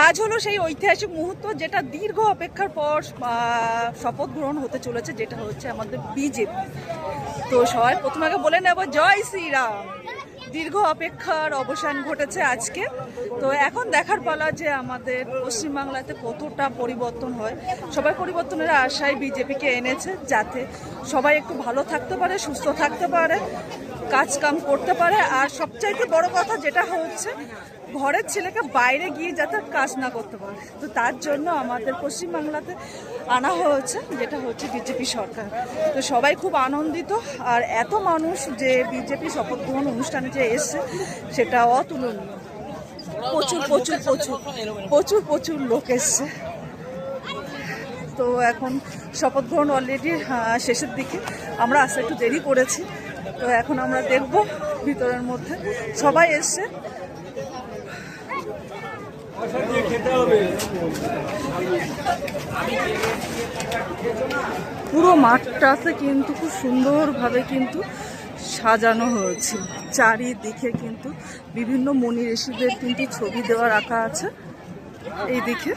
আজ হলো সেই ঐতিহাসিক মুহূর্ত, যেটা দীর্ঘ অপেক্ষার পর শপথ গ্রহণ হতে চলেছে, যেটা হচ্ছে আমাদের বিজেপি। তো সবাই প্রথমে আগে বলে নেব জয় শ্রীরাম। দীর্ঘ অপেক্ষার অবসান ঘটেছে আজকে। তো এখন দেখার পালা যে আমাদের পশ্চিমবাংলাতে কতটা পরিবর্তন হয়। সবাই পরিবর্তনের আশায় বিজেপিকে এনেছে, যাতে সবাই একটু ভালো থাকতে পারে, সুস্থ থাকতে পারে, কাজ কাম করতে পারে। আর সবচাইতে বড় কথা যেটা হচ্ছে, ঘরের ছেলেকে বাইরে গিয়ে যাতে কাজ না করতে পারে। তো তার জন্য আমাদের পশ্চিমবাংলাতে আনা হয়েছে, যেটা হচ্ছে বিজেপি সরকার। তো সবাই খুব আনন্দিত। আর এত মানুষ যে বিজেপি শপথ গ্রহণ অনুষ্ঠানে যে এসছে, সেটা অতুলনীয়। প্রচুর প্রচুর প্রচুর প্রচুর প্রচুর লোক এসছে। তো এখন শপথ গ্রহণ অলরেডি শেষের দিকে, আমরা আসতে একটু দেরি করেছি। তো এখন আমরা দেখব ভিতরের মধ্যে সবাই এসছে। পুরো মাঠটাতে কিন্তু খুব সুন্দরভাবে কিন্তু সাজানো হয়েছে। চারিদিকে কিন্তু বিভিন্ন মুনি ঋষিদের কিন্তু ছবি দেওয়া রাখা আছে। এই দিকে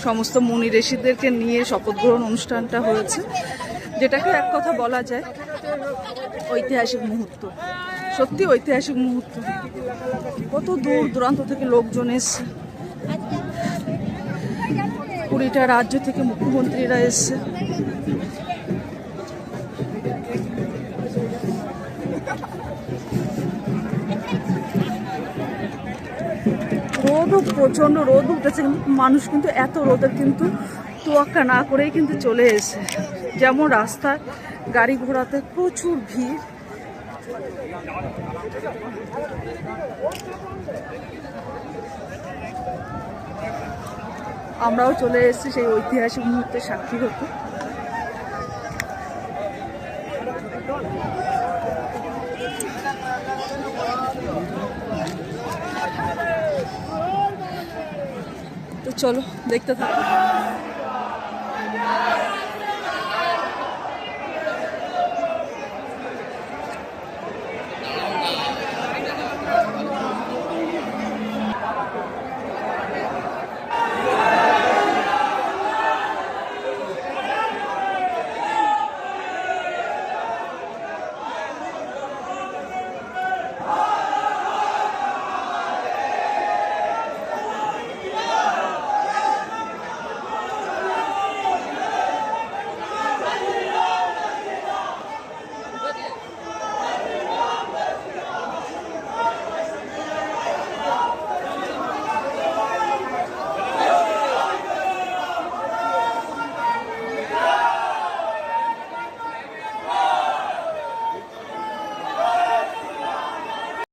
সমস্ত মুনি ঋষিদেরকে নিয়ে শপথ গ্রহণ অনুষ্ঠানটা হয়েছে, যেটাকে এক কথা বলা যায় ঐতিহাসিক মুহূর্ত। সত্যি ঐতিহাসিক মুহূর্ত। কত দূর দূরান্ত থেকে লোকজন এসছে, 20টা রাজ্য থেকে মুখ্যমন্ত্রীরা এসছে। রোদও প্রচন্ড রোদ উঠেছে, কিন্তু মানুষ কিন্তু এত রোদের কিন্তু তোয়াক্কা না করেই কিন্তু চলে এসে। যেমন রাস্তায় গাড়ি ঘোড়াতে প্রচুর ভিড়। আমরাও চলে এসেছি সেই ঐতিহাসিক মুহূর্তে সাক্ষী হতে। তো চলো দেখতে থাকো।